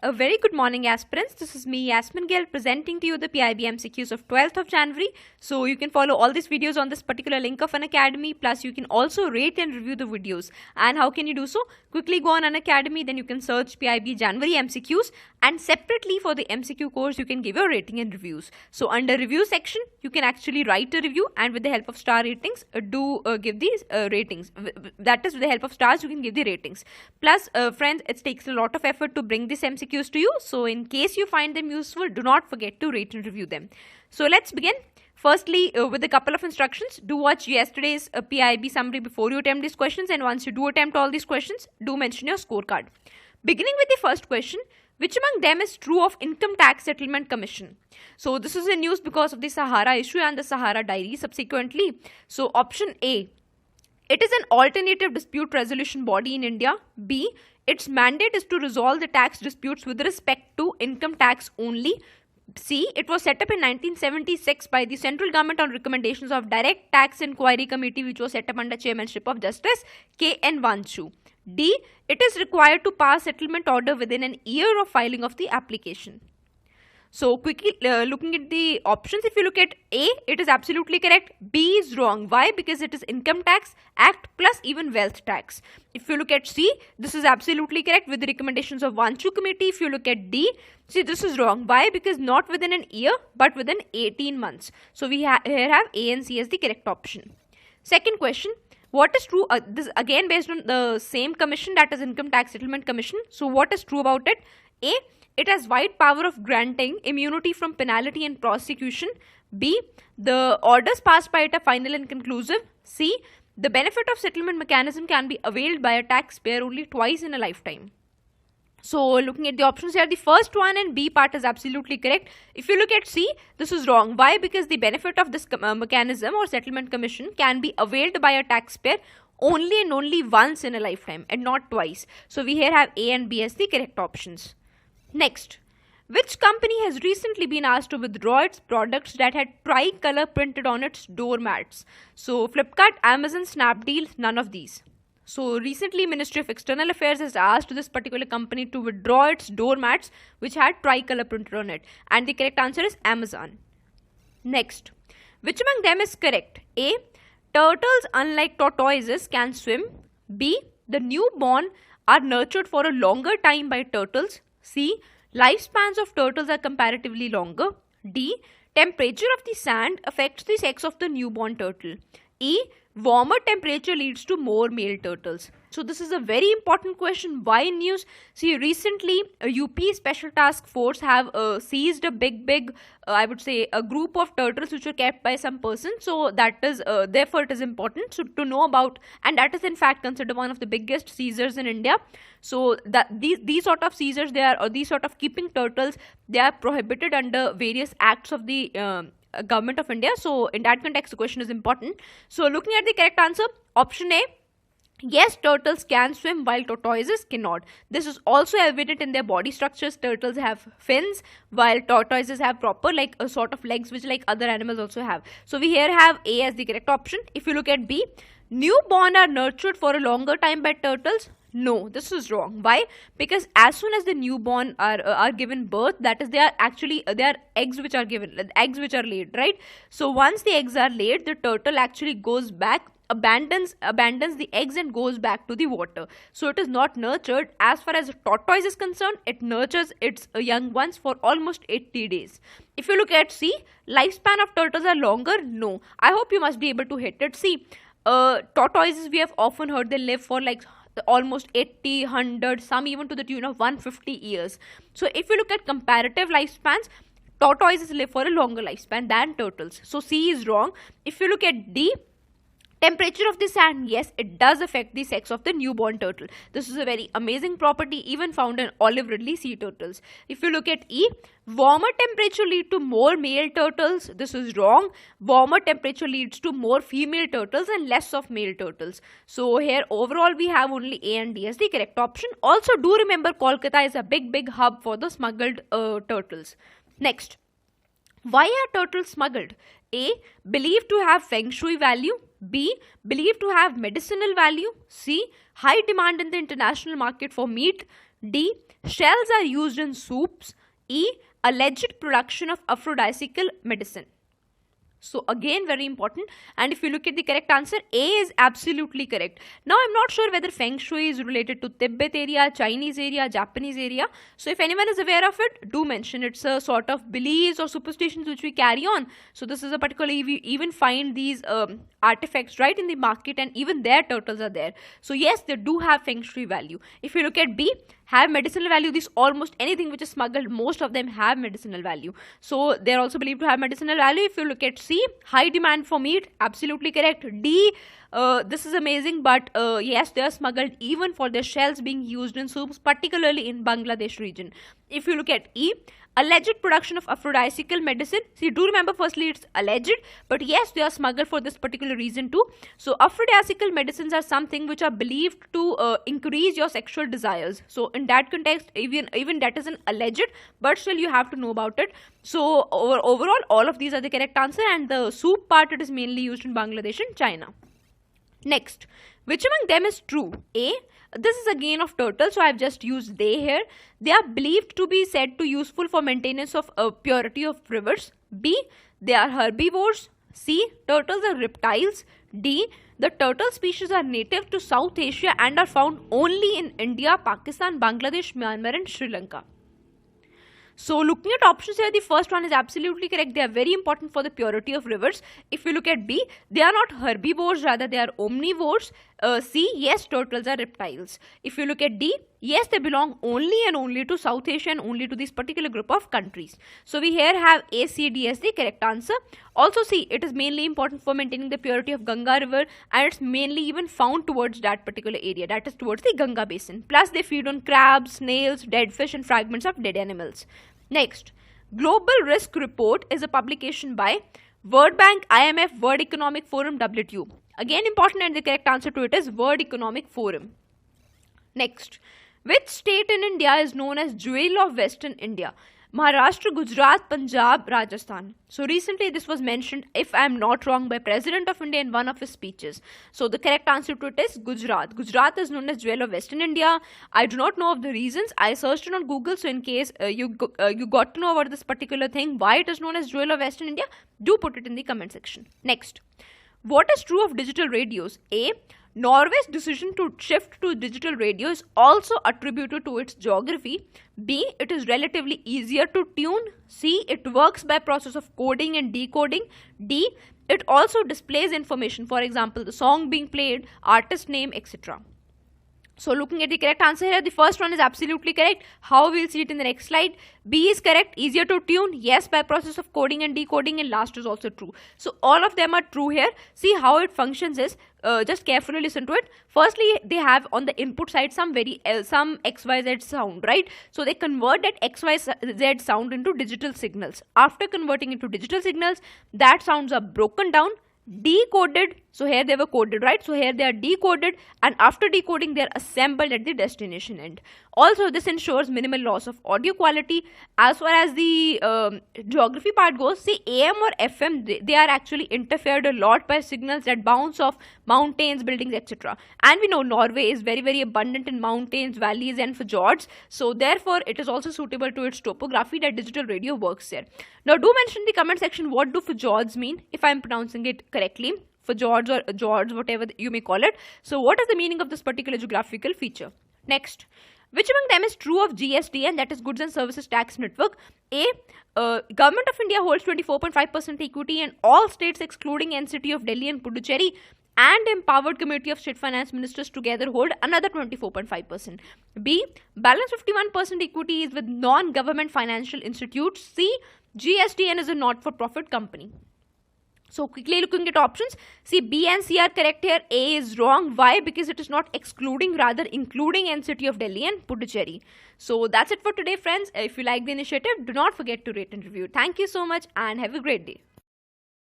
A very good morning, aspirants. This is me, Yasmin Gill, presenting to you the PIB MCQs of 12th of January. So you can follow all these videos on this particular link of Unacademy. Plus, you can also rate and review the videos. And how can you do so? Quickly go on Unacademy, then you can search PIB January MCQs. And separately for the MCQ course, you can give your rating and reviews. So under review section, you can actually write a review, and with the help of star ratings, give these ratings. That is, with the help of stars, you can give the ratings. Plus, friends, it takes a lot of effort to bring these MCQs to you. So in case you find them useful, do not forget to rate and review them. So let's begin. Firstly, with a couple of instructions, do watch yesterday's PIB summary before you attempt these questions, and once you do attempt all these questions, do mention your scorecard. Beginning with the first question, which among them is true of Income Tax Settlement Commission? So this is in news because of the Sahara issue and the Sahara diary subsequently. So option A, it is an alternative dispute resolution body in India. B, its mandate is to resolve the tax disputes with respect to income tax only. C, it was set up in 1976 by the central government on recommendations of Direct Tax Inquiry Committee, which was set up under chairmanship of Justice K.N. Vanchu. D, it is required to pass settlement order within an year of filing of the application. So quickly looking at the options, if you look at A, it is absolutely correct. B is wrong. Why? Because it is Income Tax Act plus even Wealth Tax. If you look at C, this is absolutely correct with the recommendations of Vanchu Committee. If you look at D, see, this is wrong. Why? Because not within an year but within 18 months. So we here have A and C as the correct option. Second question. What is true? This again based on the same commission, that is Income Tax Settlement Commission. So what is true about it? A, it has wide power of granting immunity from penalty and prosecution. B, the orders passed by it are final and conclusive. C, the benefit of settlement mechanism can be availed by a taxpayer only twice in a lifetime. So looking at the options here, the first one and B part is absolutely correct. If you look at C, this is wrong. Why? Because the benefit of this mechanism or settlement commission can be availed by a taxpayer only and only once in a lifetime and not twice. So we here have A and B as the correct options. Next, which company has recently been asked to withdraw its products that had tricolor printed on its doormats? So Flipkart, Amazon, Snapdeal, none of these. So recently Ministry of External Affairs has asked this particular company to withdraw its doormats which had tricolor printed on it, and the correct answer is Amazon. Next, which among them is correct? A, turtles unlike tortoises can swim. B, the newborn are nurtured for a longer time by turtles. C, lifespans of turtles are comparatively longer. D, temperature of the sand affects the sex of the newborn turtle. E, warmer temperature leads to more male turtles. So this is a very important question. Why in news? See, recently a UP Special Task Force have seized a big I would say a group of turtles which were kept by some person. So that is therefore it is important to know about, and that is in fact considered one of the biggest seizures in India. So that these sort of seizures, these sort of keeping turtles, they are prohibited under various acts of the government of India. So in that context the question is important. So looking at the correct answer, option A, yes, turtles can swim while tortoises cannot. This is also evident in their body structures. Turtles have fins while tortoises have proper like a sort of legs which like other animals also have. So we here have A as the correct option. If you look at B, newborn are nurtured for a longer time by turtles. No, this is wrong. Why? Because as soon as the newborn are given birth, that is, they are eggs which are given, eggs which are laid, right? So once the eggs are laid, the turtle actually goes back, abandons the eggs and goes back to the water. So it is not nurtured. As far as a tortoise is concerned, it nurtures its young ones for almost 80 days. If you look at C, lifespan of turtles are longer. No, I hope you must be able to hit it. See, tortoises, we have often heard they live for like almost 80, 100, some even to the tune of 150 years. So if you look at comparative lifespans, tortoises live for a longer lifespan than turtles. So C is wrong. If you look at D, temperature of the sand, yes, it does affect the sex of the newborn turtle. This is a very amazing property even found in olive ridley sea turtles. If you look at E, warmer temperature lead to more male turtles. This is wrong. Warmer temperature leads to more female turtles and less of male turtles. So here overall we have only A and D as the correct option. Also do remember Kolkata is a big hub for the smuggled turtles. Next, why are turtles smuggled? A, believed to have feng shui value. B, believed to have medicinal value. C, high demand in the international market for meat. D. Shells are used in soups. E. Alleged production of aphrodisiacal medicine. So again, very important. And if you look at the correct answer, A is absolutely correct. Now I'm not sure whether Feng Shui is related to Tibet area, Chinese area, Japanese area. So if anyone is aware of it, do mention. It's a sort of beliefs or superstitions which we carry on. So this is a particularly, we even find these artifacts right in the market, and even their turtles are there. So yes, they do have Feng Shui value. If you look at B, have medicinal value. These almost anything which is smuggled, most of them have medicinal value. So they're also believed to have medicinal value. If you look at C, high demand for meat, absolutely correct. D, this is amazing, but yes, they are smuggled even for their shells being used in soups, particularly in Bangladesh region. If you look at E, alleged production of aphrodisiacal medicine. See, do remember, firstly it's alleged, but yes, they are smuggled for this particular reason too. So aphrodisiacal medicines are something which are believed to increase your sexual desires. So in that context, even that is an alleged, but still you have to know about it. So overall, all of these are the correct answer, and the soup part, it is mainly used in Bangladesh and China. Next, which among them is true? A, this is again of turtle, so I have just used they here. They are believed to be said to useful for maintenance of purity of rivers. B, they are herbivores. C, turtles are reptiles. D, the turtle species are native to South Asia and are found only in India, Pakistan, Bangladesh, Myanmar and Sri Lanka. So looking at options here, the first one is absolutely correct. They are very important for the purity of rivers. If you look at B, they are not herbivores, rather they are omnivores. C, yes, turtles are reptiles. If you look at D, yes, they belong only and only to South Asia and only to this particular group of countries. So we here have A, C, D as the correct answer. Also C, it is mainly important for maintaining the purity of Ganga river, and it's mainly even found towards that particular area, that is towards the Ganga basin. Plus they feed on crabs, snails, dead fish and fragments of dead animals. Next, Global Risk Report is a publication by World Bank, IMF, World Economic Forum, WTO. Again important, and the correct answer to it is World Economic Forum. Next, which state in India is known as Jewel of Western India? Maharashtra, Gujarat, Punjab, Rajasthan. So recently this was mentioned, if I am not wrong, by President of India in one of his speeches. So the correct answer to it is Gujarat. Gujarat is known as Jewel of Western India. I do not know of the reasons. I searched it on Google, so in case you got to know about this particular thing, why it is known as Jewel of Western India, do put it in the comment section. Next, what is true of digital radios? A, Norway's decision to shift to digital radio is also attributed to its geography. B, it is relatively easier to tune. C, it works by process of coding and decoding. D, it also displays information, for example, the song being played, artist name, etc. So looking at the correct answer here, the first one is absolutely correct. How we'll see it in the next slide. B is correct, easier to tune, yes, by process of coding and decoding, and last is also true. So all of them are true here. See how it functions is, just carefully listen to it. Firstly, they have on the input side some XYZ sound, right? So they convert that XYZ sound into digital signals. After converting into digital signals, that sounds are broken down, decoded. So here they were coded, right? So here they are decoded, and after decoding they are assembled at the destination end. Also this ensures minimal loss of audio quality. As far as the geography part goes, see, AM or FM, they are actually interfered a lot by signals that bounce off mountains, buildings, etc. And we know Norway is very, very abundant in mountains, valleys and fjords. So therefore it is also suitable to its topography that digital radio works there. Now do mention in the comment section, what do fjords mean, if I am pronouncing it correctly. Fjords or George, whatever you may call it. So what is the meaning of this particular geographical feature? Next, which among them is true of GST, and that is Goods and Services Tax Network? A, Government of India holds 24.5% equity in all states excluding NCT of Delhi and Puducherry, and Empowered Committee of State Finance Ministers together hold another 24.5%. B, balance 51% equity is with non-government financial institutes. C, GSTN is a not-for-profit company. So quickly looking at options, see, B and C are correct here. A is wrong. Why? Because it is not excluding, rather including NCT of Delhi and Puducherry. So that's it for today, friends. If you like the initiative, do not forget to rate and review. Thank you so much and have a great day.